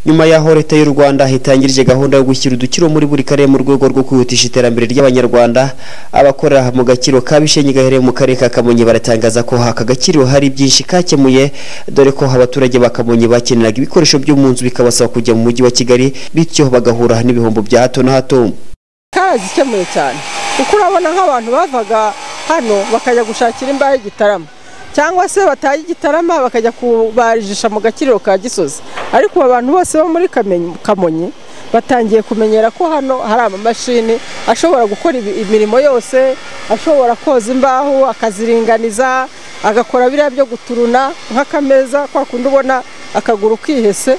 nyuma yaho leta y'u Rwanda hitangirije gahunda yo gushyira udukiro muri buri karere mu rwego rwo kwihutisha iterambere ry'abanyarwanda, abakora mu gakiro ka Bishenyi gahereye mu karere ka Kamonyi baratangaza ko aka gakiro hari byinshi kakemuye, dore ko abaturage ba Kamonyi bakeneraga ibikoresho byo mu nzu bikabasaba kujya mu mujyi wa Kigali, bityo bagahura n'ibihombo bya hato na hato. Kazikemuye cyane kuko urabona nk'abantu bavaga hano bakajya gushakira imbaho Gitarama, cyangwa se bataye Gitarama bakajya kubarijisha mu gakiriro ka Gisozi, ariko abantu bose bo muri Kamonyi batangiye kumenyera ko hano hari amamashini ashobora gukora imirimo yose, ashobora koza imbaho akaziringaniza, agakora biriya byo guturuna nk'akameza kwa kundi ubona akaguru kihese,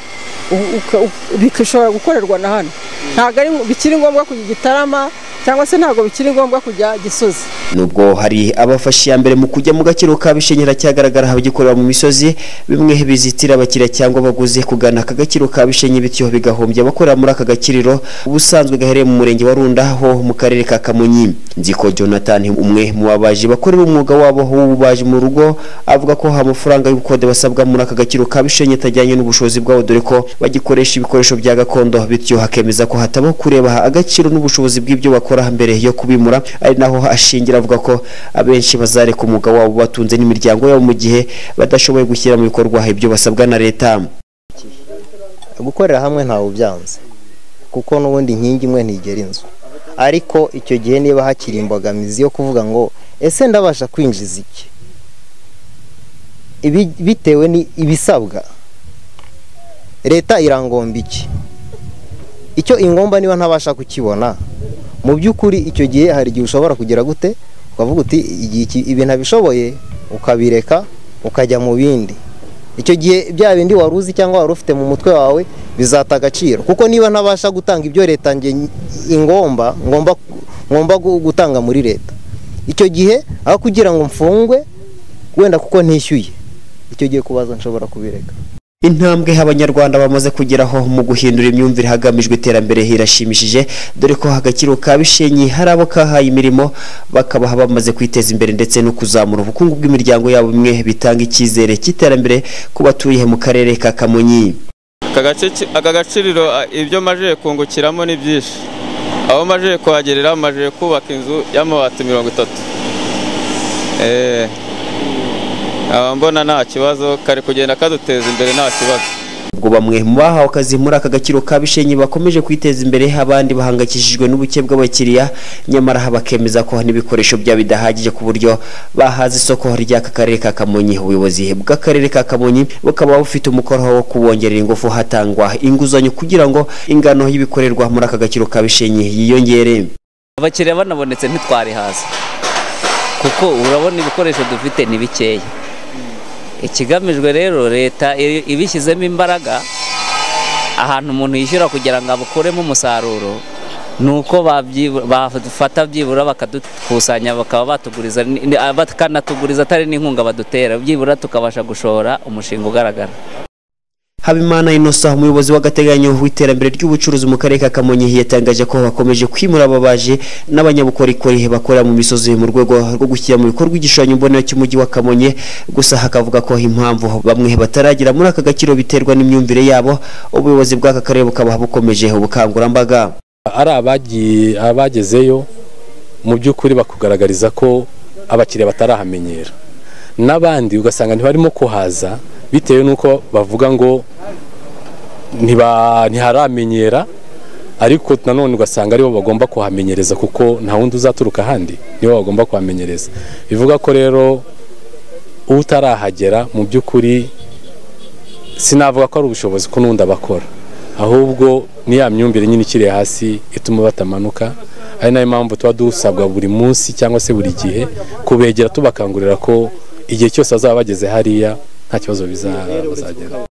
bikishobora gukorerwa na hano. Ntago ari bikiri ngombwa kujya Gitarama cyangwa se ntago bikiri ngombwa kujya Gisozi. Nubwo hari abafashe ya mbere mu kujya mu gakiro ka Bishenyi cyagaragara habagikorera mu misozi, bimwe bizitira abakiriya cyangwa abaguzi kugana aka gakiro ka Bishenyi, bityo bigahombya abakorera muri aka gakiriro ubusanzwe gahereye mu murenge wa Runda ho mu karere ka Kamonyi. Nziko Jonathan, umwe mu babaji bakorera umwuga wabo w'ububaji mu rugo, avuga ko amafaranga y'ubukode basabwa muri aka gakiro ka Bishenyi atajyanye n'ubushobozi bwabo, dore ko bagikoresha ibikoresho bya gakondo, bityo hakemeza ko hataba kureba agaciro n'ubushobozi bw'ibyo bakora mbere yo kubimura, ari naho ashingira avuga ko abenshi bazareka umwuga wabo batunze n'imiryango yabo mu gihe badashoboye gushyira mu bikorwa ibyo basabwa na leta. Gukorera hamwe ntawe byanze kuko n'ubundi inkingi imwe ntigera inzu, ariko icyo gihe niba hakiri imbogamizi yo kuvuga ngo ese ndabasha kwinjiza iki bitewe ni ibisabwa, leta irangomba iki, icyo ingomba niba ntabasha kukibona, mu by'ukuri icyo gihe hari igihe ushobora kugira gute ukavuga uti ibintu abishoboye ukabireka ukajya mu bindi. Icyo gihe bya bindi wari uzi cyangwa wari ufite mu mutwe wawe bizata agaciro, kuko niba ntabasha gutanga ibyo leta ngomba gutanga muri leta, icyo gihe aho kugira ngo mfungwe wenda kuko ntishyuye, icyo gihe kubaza nshobora kubireka. Intambwe abanyarwanda bamaze kugeraho mu guhindura imyumvire hagamijwe iterambere hirashimishije, dore ko agakiro ka Bishenyi hari abo kahaye imirimo bakaba bamaze kwiteza imbere ndetse no kuzamura ubukungu bw'imiryango yabo, bimwe bitanga icyizere cy'iterambere ku batuye mu karere ka Kamonyi. Aka gaciriro ibyo maje kungukiramo ni byinshi, aho maje kuhagerera maje kubaka inzu y'amabati 30. Mbona nta kibazo, kari kugenda kaduteza imbere nta kibazo. Ubwo bamwe mu bahawe akazi muri aka gakiro ka Bishenyi bakomeje kwiteza imbere, abandi bahangakishijwe n'ubuke bw'abakiriya, nyamara bakemeza ko n'ibikoresho bya bidahagije ku buryo bahaza isoko ry'aka karere ka Kamonyi. Ubuyobozi bw'akarere ka Kamonyi bukaba bufite umukoro wo kubongerera ingufu hatangwa inguzanyo kugira ngo ingano y'ibikorerwa muri aka gakiro ka Bishenyi yiyongere. Abakiriya banabonetse ntitwari hasi kuko urabona ibikoresho dufite ni bikeya. Ikigamijwe rero leta ibishyizemo imbaraga, ahantu umuntu yishyura kugira ngo abukuremo umusaruro, nuko bafata byibura bakadukusanya bakaba batuguriza, bakanatuguriza atari n'inkunga badutera, byibura tukabasha gushora umushinga ugaragara. Habimana Innocent, umuyobozi w'agateganyo w'iterambere ry'ubucuruzi mu karere ka Kamonyi, yatangaje ko bakomeje kwimura ababaji n'abanyabukorikori bakorera mu misozi mu rwego rwo gushyira mu bikorwa igishushanyo mbonera cy'umujyi wa Kamonyi. Gusa hakavuga ko impamvu bamwe bataragira muri aka gakiro biterwa n'imyumvire yabo, ubuyobozi bw'aka karere bukaba bukomeje ubukangurambaga. Ari abagezeyo mu by'ukuri bakugaragariza ko abakiriya batarahamenyera, n'abandi ugasanga ntibarimo kuhaza bitewe nuko bavuga ngo ntiharamenyera, ariko nanone ugasanga aribo bagomba kuhamenyereza kuko nta wundi uzaturuka ahandi, nibo bagomba kuhamenyereza. Bivuga ko rero utarahagera mu by'ukuri sinavuga ko ari ubushobozi ko n'undi abakora, ahubwo ni ya myumvire nyine ikiri hasi ituma batamanuka. Ari nayo mpamvu tuba dusabwa buri munsi cyangwa se buri gihe kubegera tubakangurira ko igihe cyose azaba bageze hariya nta kibazo bazagera.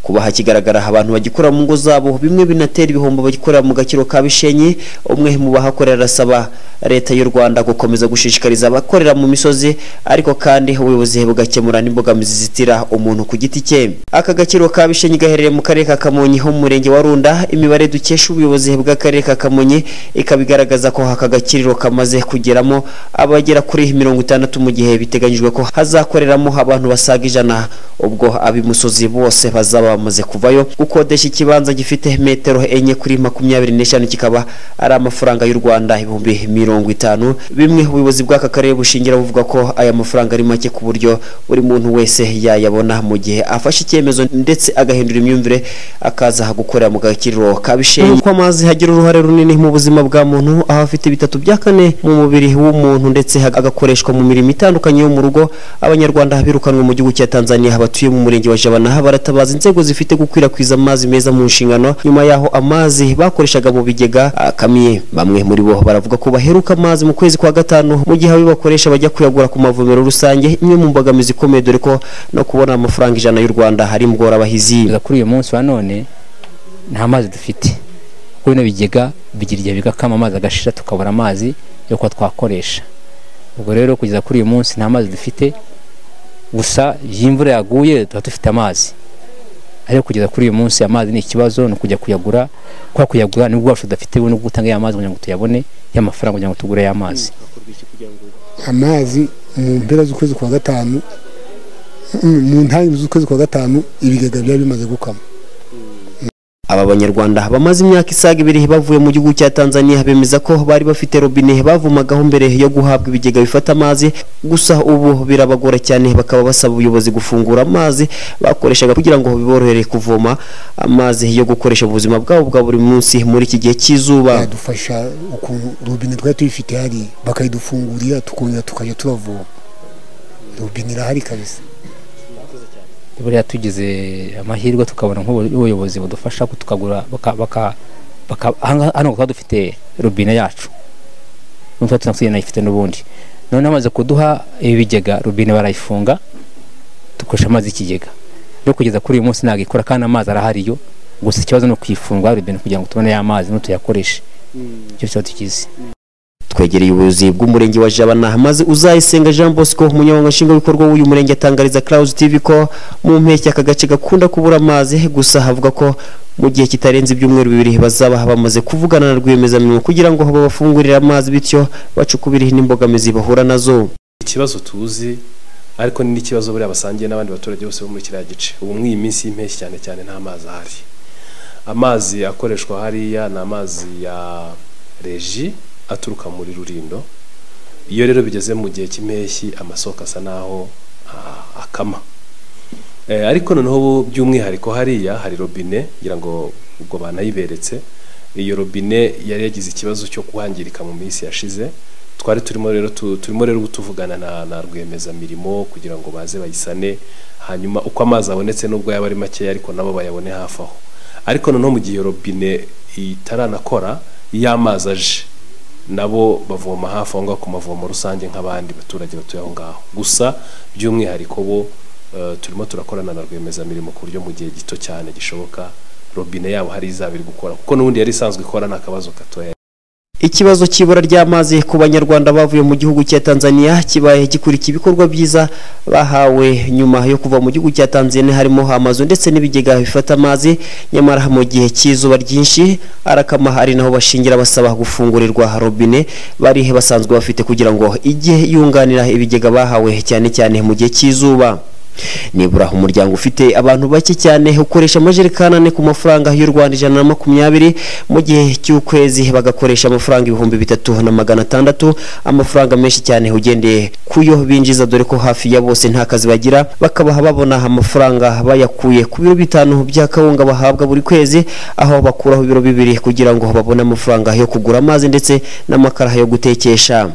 Kuba hakigaragara abantu bagikora mu ngo zabo, bimwe binatera ibihombo bagikorera mu gakiro ka Bishenyi. Umwe mu bahakorera arasaba leta y'u Rwanda gukomeza gushishikariza abakorera mu misozi, ariko kandi ubuyobozi bugakemura n'imbogamizi zitira umuntu ku giti cye. Aka gakiro ka Bishenyi gaherereye mu karere ka Kamonyi ho mu murenge wa Runda. Imibare dukesha ubuyobozi bw'akarere ka Kamonyi ikabigaragaza ko aka gakiriro kamaze kugeramo abagera kuri 60 mu gihe biteganyijwe ko hazakoreramo abantu basaga 100, ubwo abimusozi bose bazaba bamaze kuvayo. Gukodesha ikibanza gifite metero enye kuri 25 kikaba ari amafaranga y'u Rwanda 50,000. Bimwe ubuyobozi bw'aka karere bushingira buvuga ko aya mafaranga ari make ku buryo buri muntu wese yayabona mu gihe afashe icyemezo ndetse agahindura imyumvire akaza gukorera mu gakiriro ka Bishenyi. Ko amazi hagira uruhare runini mu buzima bwa muntu, aho afite bitatu bya kane mu mubiri w'umuntu ndetse agakoreshwa mu mirimo itandukanye yo mu rugo. Abanyarwanda birukanwe mu gihugu cya Tanzania batuye mu murenge wa Jabana baratabaza inzego zifite gukwirakwiza amazi meza mu nshingano nyuma yaho amazi bakoreshaga mu bigega akamiye. Bamwe muri bo baravuga ko baheruka amazi mu kwezi kwa gatanu mu gihe abo bakoresha bajya kuyagura ku mavomero rusange. Imwe mu mbogamizi ikomeye dore ko no kubona amafaranga 100 y'u Rwanda hari mbora abahizi. Kuri uyu munsi wa none nta mazi dufite, kuko bino bigega bigira igihe bigakama amazi agashira tukabura amazi yo kwa twakoresha. Ubwo rero kugeza kuri uyu munsi nta mazi dufite, gusa y'imvura yaguye tuba dufite amazi. Ariko kugeza kuri uyu munsi amazi ni ikibazo, no kujya kuyagura, kwa kuyagura nibwo bwacu dafite no gutanga ya mazi kugira ngo tuyabone y'amafaranga kugira ngo tugure ya mazi. Amazi mu mpera z'ukwezi kwa gatanu, mu ntangiriro z'ukwezi kwa gatanu ibigega byari bimaze gukama. Aba banyarwanda bamaze imyaka isaga 2 bavuye mu gihugu cya Tanzania bemeza ko bari bafite robine bavumagaho mbere yo guhabwa ibigega bifata amazi, gusa ubu birabagora cyane. Bakaba basaba ubuyobozi gufungura amazi bakoreshaga kugira ngo biborohere kuvoma amazi yo gukoresha ubuzima bwabo bwa buri munsi muri iki gihe cy'izuba. Dufasha ukuntu robine twari tuyifite hari bakayidufungurira tukongera tukajya turavoma. Robine irahari kabisa. Buriya tugize amahirwe tukabona nk'ubuyobozi budufasha tukagura hano kuba dufite robine yacu n'utwo tunakugenda ifite n'ubundi. None amaze kuduha ibi bigega robine barayifunga dukoresha amazi y'ikigega. Rero kugeza kuri uyu munsi ntabwo ikora kandi amazi arahariyo, gusa ikibazo no kwifunga robine kugira ngo tubone ya mazi n'utuyakoreshe. Icyo cyo tukizi. Twegereye ubuyobozi bw'umurenge wa Jabana maze Uzayisenga Jean Bosco umunyamabanga nshingwabikorwa w'uyu murenge atangariza Clouds TV ko mu mpeshyi aka gace gakunda kubura amazi, gusa havuga ko mu gihe kitarenze ibyumweru 2 bazaba bamaze kuvugana na rwiyemezamirimo kugira ngo babafungurire amazi bityo bacukubire n'imbogamizi bahura nazo. Ikibazo tuzi ariko ni n'ikibazo buri abasangiye n'abandi baturage bose bo muri kiriya gice. Ubu mw'iyi minsi y'impeshyi cyane cyane nta mazi ahari. Amazi akoreshwa hariya ni amazi ya Regi aturuka muri Rurindo. Iyo rero bigeze mu gihe cy'impeshyi amasoko asa naho akama. Ariko noneho by'umwihariko hariya hari robine ngira ngo ubwo banayiberetse. Iyo robine yari yagize ikibazo cyo kuhangirika mu minsi yashize. Twari turimo rero gutuvugana na rwiyemezamirimo kugira ngo baze bayisane, hanyuma uko amazi abonetse nubwo yaba ari make ariko nabo bayabone hafi aho. Ariko noneho mu gihe robine itaranakora y'amazi aje nabo bavoma hafi aho ngaho ku mavomo rusange nk'abandi baturage batuye aho ngaho. Gusa by'umwihariko bo turimo turakorana na rwiyemezamirimo ku buryo mu gihe gito cyane gishoboka robine yabo hari izabiri gukora, kuko n'ubundi yari isanzwe ikora n'akabazo gatoya. Ikibazo cy'ibura ry'amazi ku banyarwanda bavuye mu gihugu cya Tanzania kibaye gikurikira ibikorwa byiza bahawe nyuma yo kuva mu gihugu cya Tanzania, harimo amazu ndetse n'ibigega bifata amazi. Nyamara mu gihe cy'izuba ryinshi arakama ari naho bashingira basaba gufungurirwa robine bari basanzwe bafite kugira ngo ijye yunganira ibigega bahawe cyane cyane mu gihe cy'izuba. Nibura umuryango ufite abantu bake cyane ukoresha amajerekani 4 ku mafaranga y'u Rwanda 120 mu gihe cy'ukwezi bagakoresha amafaranga 3,600, amafaranga menshi cyane ugendeye kuyo binjiza, dore ko hafi ya bose nta kazi bagira. Bakabaha babona amafaranga bayakuye ku biro 5 bya kawunga bahabwa buri kwezi, aho bakuraho ibiro 2 kugira ngo babone amafaranga yo kugura amazi ndetse n'amakara yo gutekesha.